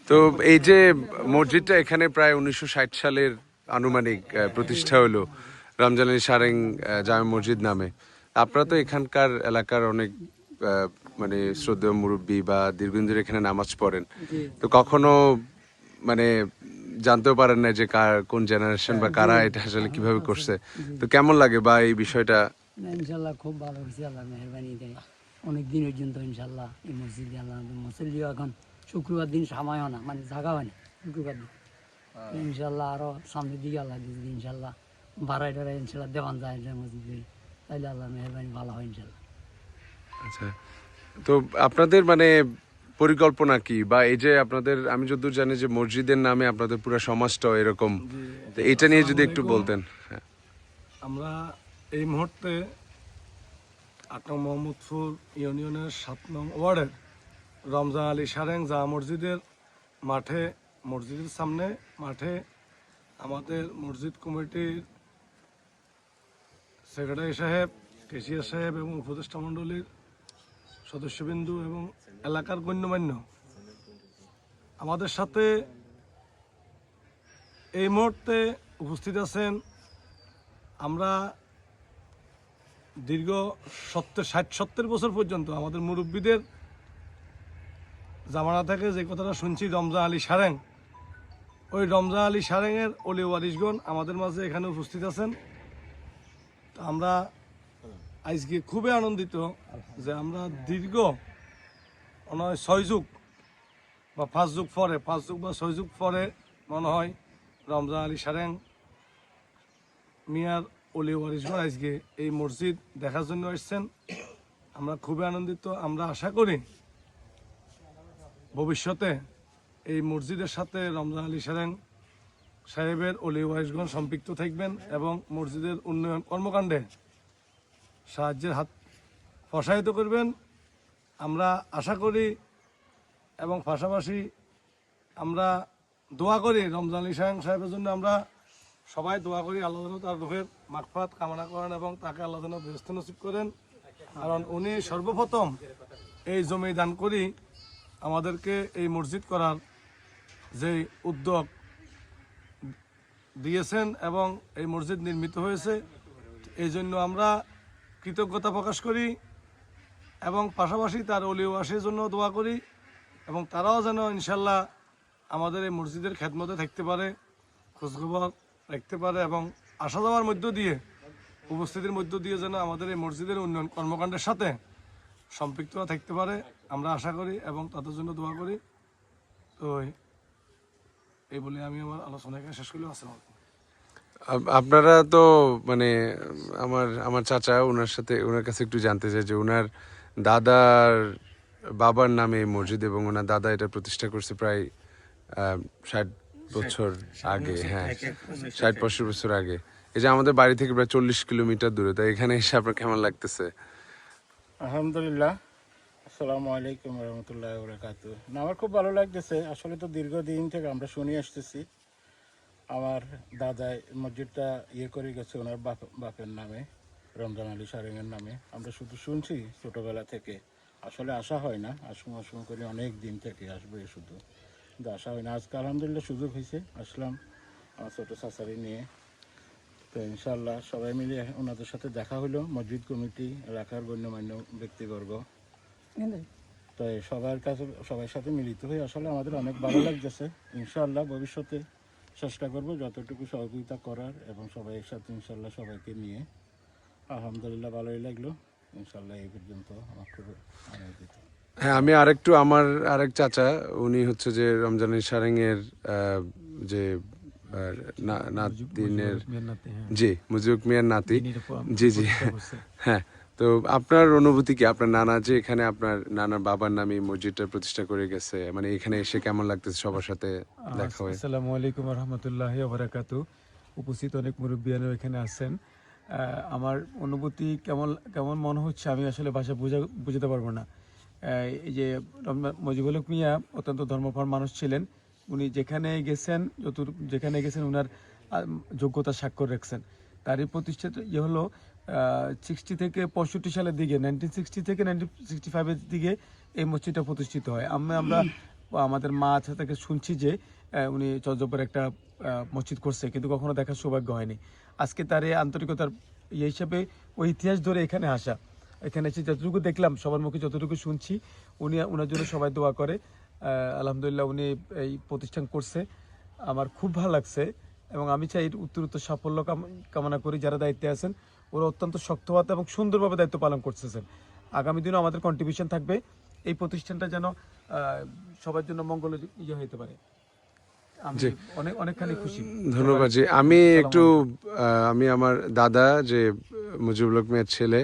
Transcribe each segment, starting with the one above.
তো এই যে মসজিদটা এখানে প্রায় 1960 সালের আনুমানিক প্রতিষ্ঠা হলো রমজান আলী সারেং জামে মসজিদ নামে। আপনারা তো এখানকার এলাকার অনেক মানে শ্রদ্ধেয় মুরব্বী বা দীর্ঘদিন ধরে এখানে নামাজ পড়েন, তো কখনো মানে জানতেও পারেন না যে কোন জেনারেশন বা কারা এটা আসলে কিভাবে করছে, তো কেমন লাগে বা এই বিষয়টা? ইনশাল্লাহ খুব ভালো হয়েছে, আল্লাহ মেহরবানি দেয়। অনেক দিন পর্যন্ত ইনশাল্লাহ এই মসজিদে আল্লাহ মুসল্লিও এখন শুক্রবার দিন সময় হয় না, মানে জায়গা হয় না শুক্রবার দিন। তো ইনশাল্লাহ আরও সামনের দিকে আল্লাহ যদি ইনশাল্লাহ বাড়াই টাড়াই ইনশাল্লাহ দেওয়ান যায় মসজিদে, তাইলে আল্লাহ মেহরবানি ভালো হয় ইনশাল্লাহ। আচ্ছা, তো আপনাদের মানে পরিকল্পনা কি, বা এই যে আপনাদের, আমি যতদূর জানি যে মসজিদের নামে আপনাদের পুরো সমাজটাও এরকম, তো এটা নিয়ে যদি একটু বলতেন। হ্যাঁ, আমরা এই মুহূর্তে ৮ নং মোহাম্মদপুর ইউনিয়নের ৭ নং ওয়ার্ডের রমজান আলী সারেং জামা মসজিদের মাঠে, মসজিদের সামনে মাঠে আমাদের মসজিদ কমিটির সেক্রেটারি সাহেব, কেশিয়ার সাহেব এবং উপদেষ্টা মণ্ডলীর সদস্যবৃন্দু এবং এলাকার গণ্যমান্য আমাদের সাথে এই মুহূর্তে উপস্থিত আছেন। আমরা দীর্ঘ 60-70 বছর পর্যন্ত আমাদের মুরব্বীদের জামানা থেকে যে কথাটা শুনছি রমজান আলী সারেং, ওই রমজান আলী সারেংয়ের অলি ওয়ারিশগণ আমাদের মাঝে এখানে উপস্থিত আছেন। তো আমরা আজকে খুবই আনন্দিত যে আমরা দীর্ঘ 6 যুগ বা 5 যুগ পরে, 5 যুগ বা 6 যুগ পরে মনে হয় রমজান আলী সারেং মিয়ার অলি ওয়ারিশগণ আজকে এই মসজিদ দেখার জন্য এসেছেন। আমরা খুবই আনন্দিত। আমরা আশা করি ভবিষ্যতে এই মসজিদের সাথে রমজান আলী সারেং সাহেবের অলি ওয়ারিশগণ সম্পৃক্ত থাকবেন এবং মসজিদের উন্নয়ন কর্মকাণ্ডে সাহায্যের হাত প্রসারিত করবেন আমরা আশা করি। এবং পাশাপাশি আমরা দোয়া করি রমজান আলী সারেং সাহেবের জন্য, আমরা সবাই দোয়া করি আল্লাহ যেন তার রুহের মাগফিরাত কামনা করেন এবং তাকে আল্লাহ যেন বেহেশত নসিব করেন। কারণ উনি সর্বপ্রথম এই জমি দান করি আমাদেরকে এই মসজিদ করার যে উদ্যোগ দিয়েছেন এবং এই মসজিদ নির্মিত হয়েছে, এই জন্য আমরা কৃতজ্ঞতা প্রকাশ করি এবং পাশাপাশি তার অলি ওয়ারিশের জন্য দোয়া করি এবং তারাও যেন ইনশাল্লাহ আমাদের এই মসজিদের খেদমতে থাকতে পারে, খোঁজখবর রাখতে পারে এবং আসা যাওয়ার মধ্য দিয়ে, উপস্থিতির মধ্য দিয়ে যেন আমাদের এই মসজিদের উন্নয়ন কর্মকাণ্ডের সাথে সম্পৃক্ত থাকতে পারে আমরা আশা করি এবং তাদের জন্য দোয়া করি। তো এই বলে আমি আমার আলোচনাকে শেষ করলে আসসালামু আলাইকুম। আপনারা তো মানে আমার আমার চাচা, ওনার সাথে ওনার কাছে একটু জানতে চাই যে ওনার দাদার বাবার নামে এই মসজিদ এবং ওনার দাদা এটা প্রতিষ্ঠা করছে প্রায় 60 বছর আগে। হ্যাঁ, 60-65 বছর আগে। এই যে আমাদের বাড়ি থেকে প্রায় 40 কিলোমিটার দূরে, তাই এখানে এসে আপনার কেমন লাগতেছে? আলহামদুলিল্লাহ, আসসালামু আলাইকুম রহমতুল্লাহ বরকাতু। না, আমার খুব ভালো লাগতেছে। আসলে তো দীর্ঘদিন থেকে আমরা শুনে আসতেছি, আমার দাদা মসজিদটা করে গেছে ওনার বাপের নামে, রমজান আলী সারেংয়ের নামে। আমরা শুধু শুনছি ছোটোবেলা থেকে, আসলে আসা হয় না। আসুম করি অনেক দিন থেকে আসবো শুধু, কিন্তু আসা হয় না। আজকে আলহামদুলিল্লাহ সুযোগ হয়েছে, আসলাম আমার ছোটো চাচারি নিয়ে। তো ইনশাল্লাহ সবাই মিলে ওনাদের সাথে দেখা হলো, মসজিদ কমিটি, এলাকার গণ্যমান্য ব্যক্তিবর্গ। তো সবার সাথে মিলিত হয়ে আসলে আমাদের অনেক ভালো লাগতেছে। ইনশাল্লাহ ভবিষ্যতে চেষ্টা করব যতটুকু সহযোগিতা করার এবং সবাই একসাথে ইনশাল্লাহ সবাইকে নিয়ে। আলহামদুলিল্লাহ ভালোই লাগলো। ইনশাল্লাহ এই পর্যন্ত আমার খুব আনন্দিত। হ্যাঁ, আমি আমার আরেক চাচা, উনি হচ্ছে যে রমজান আলী সারেং এর যে নাতিনের, জি মুজিব মিয়ার নাতি। জি জি, হ্যাঁ। তো আপনার অনুভূতি কি, আপনার নানা যে এখানে আপনার নানার বাবার নামে মসজিদটা প্রতিষ্ঠা করে গেছে, মানে এখানে এসে কেমন লাগতেছে সবার সাথে দেখা হয়? আসসালামু আলাইকুম রহমতুল্লাহি ওয়া বারাকাতু। উপস্থিত অনেক মুরব্বিয়ানও এখানে আছেন। আমার অনুভূতি কেমন মনে হচ্ছে আমি আসলে ভাষা বুঝাতে পারবো না। এই যে মুজিবুল হক মিয়া অত্যন্ত ধর্মপ্রাণ মানুষ ছিলেন। উনি যেখানে গেছেন ওনার যোগ্যতা স্বাক্ষর রাখছেন। তারই প্রতিষ্ঠাতা হলো 60 থেকে 65 সালের দিকে, 1960 থেকে 1965-এর দিকে এই মসজিদটা প্রতিষ্ঠিত হয়। আমরা আমাদের মা থেকে শুনছি যে উনি চর্যাপদে একটা মসজিদ করছে, কিন্তু কখনো দেখার সৌভাগ্য হয়নি। আজকে তার এই আন্তরিকতার ইয়ে হিসাবে ওই ইতিহাস ধরে এখানে আসা, এখানে এসে যতটুকু দেখলাম, সবার মুখে যতটুকু শুনছি, ওনার জন্য সবাই দোয়া করে। আলহামদুলিল্লাহ উনি এই প্রতিষ্ঠান করছে, আমার খুব ভালো লাগছে এবং আমি চাই এর উত্তরোত্তর সাফল্য কামনা করি। যারা দায়িত্বে আছেন ওরা অত্যন্ত শক্তভাবে এবং সুন্দরভাবে দায়িত্ব পালন করতেছেন। আগামী দিনেও আমাদের কন্ট্রিবিউশন থাকবে এই প্রতিষ্ঠানটা যেন সবার জন্য মঙ্গলের ইয়ে হতে পারে। আমি অনেকখানি খুশি। ধন্যবাদ জি। আমি আমার দাদা যে মুজিবুল হক মিয়ার ছেলে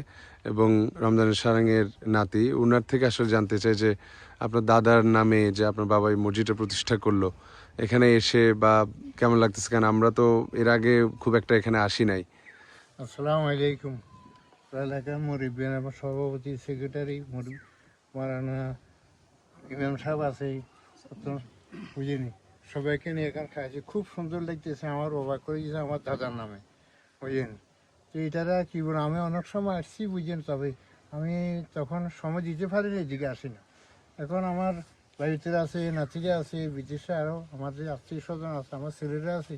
এবং রমজান সারাঙ্গের নাতি, ওনার থেকে আসলে জানতে চাই যে আপনার দাদার নামে যে আপনার বাবা এই মসজিদটা প্রতিষ্ঠা করলো, এখানে এসে বা কেমন লাগতেছে? কারণ আমরা তো এর আগে খুব একটা এখানে আসি নাই। আসসালামু আলাইকুম। এলাকার মুরব্বিয়ান, আমার সভাপতি, সেক্রেটারি, মারানা ইমাম সাহেব আছে, বুঝিনি সবাইকে নিয়ে এখানে খাইছি। খুব সুন্দর লাগতেছে। আমার বাবা করে দিয়েছে আমার দাদার নামে, বুঝলেন। তো এটারা কি বলবো, আমি অনেক সময় আসছি, বুঝলেন, তবে আমি তখন সময় দিতে পারিনি, এদিকে আসি না। এখন আমার বাড়িতে আছে, নাতিরা আছে, বিদেশে আরও আমাদের আত্মীয় স্বজন আছে, আমার ছেলেরা আছে,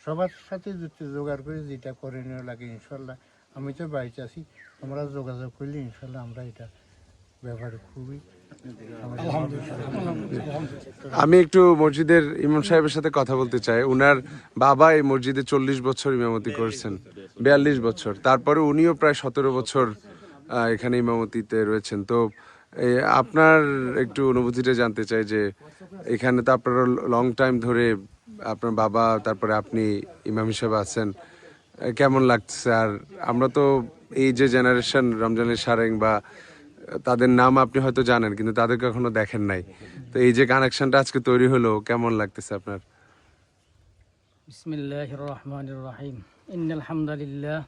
সবার সাথে জোগাড় করে যেটা করে নেওয়া লাগে ইনশাল্লাহ। আমি তো বাড়িতে আছি, আমরা যোগাযোগ করলে ইনশাল্লাহ আমরা এটা ব্যবহার খুবই। আমি একটু মসজিদের ইমাম সাহেবের সাথে কথা বলতে চাই। উনার বাবা এই মসজিদে 40 বছর ইমামতি করেছেন, 42 বছর। তারপরে উনিও প্রায় 17 বছর এখানে ইমামতিতে রয়েছেন। তো আপনার একটু অনুভূতিটা জানতে চাই যে এখানে তো আপনারা লং টাইম ধরে আপনার বাবা, তারপরে আপনি ইমাম হিসেবে আছেন, কেমন লাগছে? আর আমরা তো এই যে জেনারেশন, রমজান সারেং বা তাদের নাম আপনি হয়তো জানেন, কিন্তু তাদেরকে এখনো দেখেন নাই। তো এই যে কানেকশনটা আজকে তৈরি হলো, কেমন লাগতেছে আপনার? বিসমিল্লাহির রহমানির রহিম। ইন্নাল হামদুলিল্লাহ।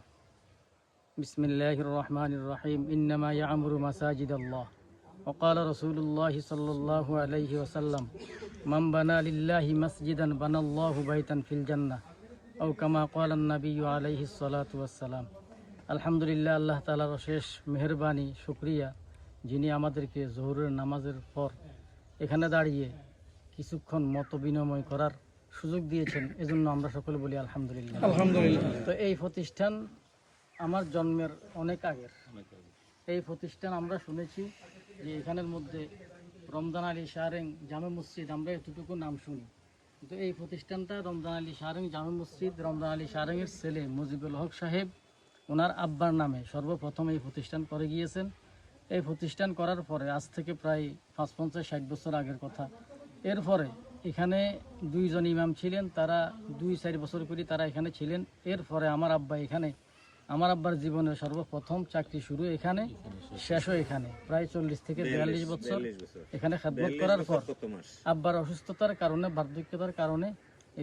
বিসমিল্লাহির রহমানির রহিম। ইন্নামা ইয়ামুরু মাসাজিদাল্লাহ ওয়া ক্বালা রাসূলুল্লাহ সাল্লাল্লাহু আলাইহি ওয়াসাল্লাম মান বানা লিল্লাহি মাসজিদান বানাল্লাহু বাইতান ফিল জান্নাহ আও কামা ক্বালা an-নাবিয়্যু আলাইহিস সালাতু ওয়াস সালাম। আলহামদুলিল্লাহ, আল্লাহ তাআলার অশেষ মেহেরবানি, শুকরিয়া, যিনি আমাদেরকে জোহরের নামাজের পর এখানে দাঁড়িয়ে কিছুক্ষণ মত বিনিময় করার সুযোগ দিয়েছেন। এজন্য আমরা সকলে বলি আলহামদুলিল্লাহ। আলহামদুলিল্লাহ। তো এই প্রতিষ্ঠান আমার জন্মের অনেক আগের। এই প্রতিষ্ঠান আমরা শুনেছি যে এখানের মধ্যে রমজান আলী শাহরেং জামে মসজিদ, আমরা এতটুকু নাম শুনি, কিন্তু এই প্রতিষ্ঠানটা রমজান আলী শাহরেং জামে মসজিদ, রমজান আলী শাহরেংয়ের ছেলে মুজিবুল হক সাহেব ওনার আব্বার নামে সর্বপ্রথম এই প্রতিষ্ঠান করে গিয়েছেন। এই প্রতিষ্ঠান করার পরে আজ থেকে প্রায় 50-60 বছর আগের কথা। এরপরে এখানে দুইজন ইমাম ছিলেন, তারা 2-4 বছর করে তারা এখানে ছিলেন। এরপরে আমার আব্বার জীবনের সর্বপ্রথম চাকরি শুরু এখানে, শেষও এখানে। প্রায় 40 থেকে 42 বছর এখানে খেদমত করার পর আব্বার অসুস্থতার কারণে, বার্ধক্যতার কারণে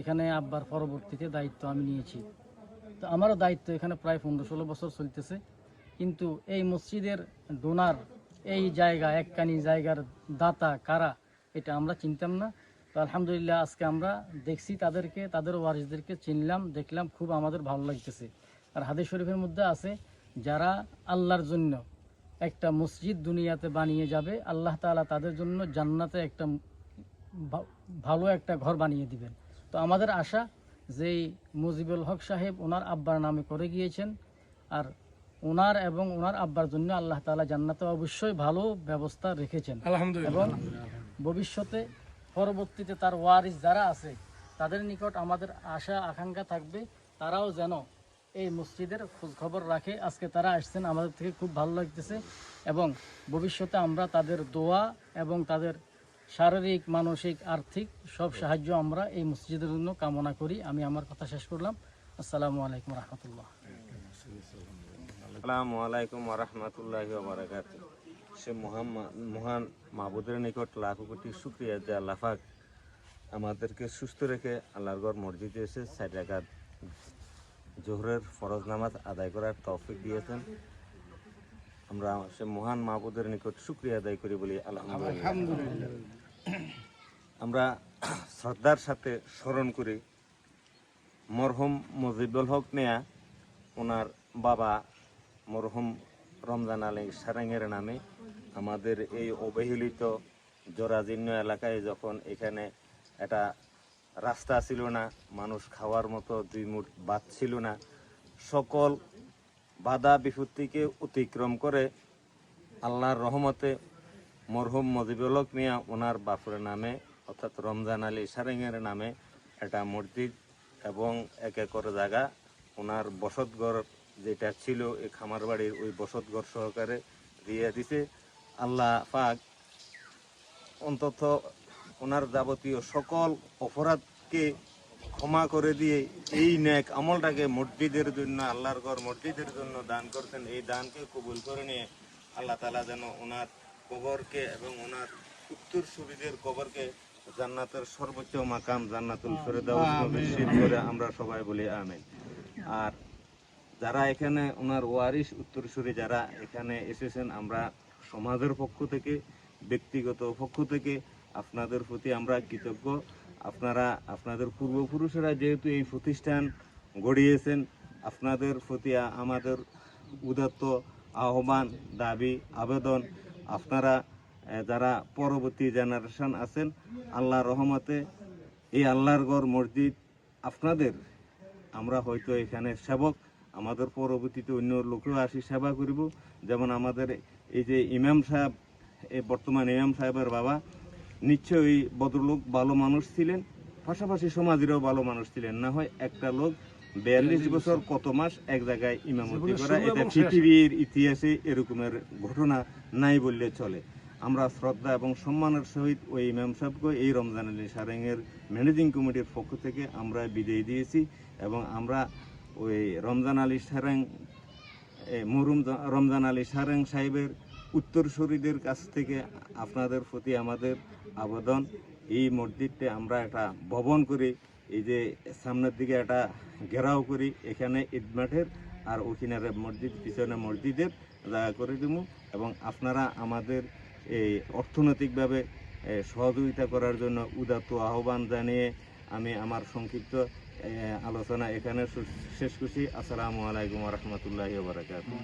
এখানে আব্বার পরবর্তীতে দায়িত্ব আমি নিয়েছি। তো আমারও দায়িত্ব এখানে প্রায় 15-16 বছর চলতেছে। কিন্তু এই মসজিদের ডোনার, এই জায়গা, এককানি জায়গার দাতা কারা, এটা আমরা চিনতাম না। তো আলহামদুলিল্লাহ আজকে আমরা দেখছি তাদেরকে, তাদের ওয়ারিসদেরকে চিনলাম, দেখলাম, খুব আমাদের ভালো লাগতেছে। আর হাদিস শরীফের মধ্যে আছে, যারা আল্লাহর জন্য একটা মসজিদ দুনিয়াতে বানিয়ে যাবে, আল্লাহ তাআলা তাদের জন্য জান্নাতে একটা ভালো একটা ঘর বানিয়ে দিবেন। তো আমাদের আশা যে মুজিবুল হক সাহেব ওনার আব্বার নামে করে গিয়েছেন, আর ওনার এবং ওনার আব্বার জন্য আল্লাহ তাআলা জান্নাতে অবশ্যই ভালো ব্যবস্থা রেখেছেন। এবং ভবিষ্যতে পরবর্তীতে তার ওয়ারিস যারা আছে তাদের নিকট আমাদের আশা আকাঙ্ক্ষা থাকবে তারাও যেন এই মসজিদের খোঁজ খবর রাখে। আজকে তারা আসছেন, আমাদের থেকে খুব ভালো লাগতেছে। এবং ভবিষ্যতে আমরা তাদের দোয়া এবং তাদের শারীরিক, মানসিক, আর্থিক সব সাহায্য আমরা এই মসজিদের জন্য কামনা করি। আমি আমার কথা শেষ করলাম। আসসালামু আলাইকুম রহমতুল্লাহ। আসসালামু আলাইকুম ওরহমতুল্লাহি ওয়া বারাকাতুহু। সে মহান মাবুদের নিকট লাখো কোটি শুকরিয়া যে আল্লাহ পাক আমাদেরকে সুস্থ রেখে আল্লাহর ঘর মসজিদে এসে 4 রাকাত জোহরের ফরজ নামাজ আদায় করার তৌফিক দিয়েছেন। আমরা সে মহান মাবুদের নিকট শুকরিয়া আদায় করি, বলি আলহামদুলিল্লাহ। আমরা শ্রদ্ধার সাথে স্মরণ করি মরহুম মুজিবুল হক মিয়া, ওনার বাবা মরহুম রমজান আলী সারেংয়ের নামে আমাদের এই অবহেলিত জরাজীর্ণ এলাকায় যখন এখানে একটা রাস্তা ছিল না, মানুষ খাওয়ার মতো 2 মুঠ ভাত ছিল না, সকল বাধা বিপত্তিকে অতিক্রম করে আল্লাহর রহমতে মরহুম মজিবুল হক মিয়া ওনার বাপুর নামে অর্থাৎ রমজান আলী সারেঙের নামে একটা মসজিদ এবং 1 একর জায়গা ওনার বসতঘর যেটা ছিল এই খামার বাড়ির ওই বসতঘর সহকারে দিয়ে দিছে। আল্লাহ পাক অন্তত ওনার যাবতীয় সকল অপরাধকে ক্ষমা করে দিয়ে এই নেক আমলটাকে মসজিদের জন্য, আল্লাহর ঘর মসজিদের জন্য দান করতেন। এই দানকে কবুল করে নিয়ে আল্লাহ তাআলা যেন ওনার কবরকে এবং ওনার উত্তরসূরিদের কবরকে জান্নাতের সর্বোচ্চ মাকাম জান্নাতুল ফেরদাউস নসিব করে আমরা সবাই বলি আমিন। আর যারা এখানে ওনার ওয়ারিশ উত্তরসূরি যারা এখানে এসেছেন, আমরা সমাজের পক্ষ থেকে, ব্যক্তিগত পক্ষ থেকে আপনাদের প্রতি আমরা কৃতজ্ঞ। আপনারা আপনাদের পূর্বপুরুষেরা যেহেতু এই প্রতিষ্ঠান গড়িয়েছেন, আপনাদের প্রতি আমাদের উদাত্ত আহ্বান, দাবি, আবেদন, আপনারা যারা পরবর্তী জেনারেশন আছেন, আল্লাহর রহমতে এই আল্লাহর ঘর মসজিদ আপনাদের, আমরা হয়তো এখানে সেবক, আমাদের পরবর্তীতে অন্য লোকেও আসি সেবা করিব। যেমন আমাদের এই যে ইমাম সাহেব, এই বর্তমান ইমাম সাহেবের বাবা নিশ্চয়ই ভদ্রলোক, ভালো মানুষ ছিলেন, পাশাপাশি সমাজেরও ভালো মানুষ ছিলেন। না হয় একটা লোক 42 বছর কত মাস এক জায়গায় ইমামতি করা, এটা পৃথিবীর ইতিহাসে এরকমের ঘটনা নাই বললে চলে। আমরা শ্রদ্ধা এবং সম্মানের সহিত ওই ইমাম সাহেবকে এই রমজান আলী সারেঙের ম্যানেজিং কমিটির পক্ষ থেকে আমরা বিদায় দিয়েছি এবং আমরা ওই রমজান আলী সারেং, মরহুম রমজান আলী সারেং সাহেবের উত্তরসূরিদের কাছ থেকে আপনাদের প্রতি আমাদের আবেদন, এই মসজিদটা আমরা একটা ভবন করি, এই যে সামনের দিকে একটা ঘেরাও করি, এখানে ঈদ মাঠের আর ওখানে মসজিদ, পিছনে মসজিদের জায়গা করে দিব এবং আপনারা আমাদের এই অর্থনৈতিকভাবে সহযোগিতা করার জন্য উদাত্ত আহ্বান জানিয়ে আমি আমার সংক্ষিপ্ত আলোচনা এখানে শেষ করছি। আসসালামু আলাইকুম ওয়া রাহমাতুল্লাহি ওয়া বারাকাতুহু।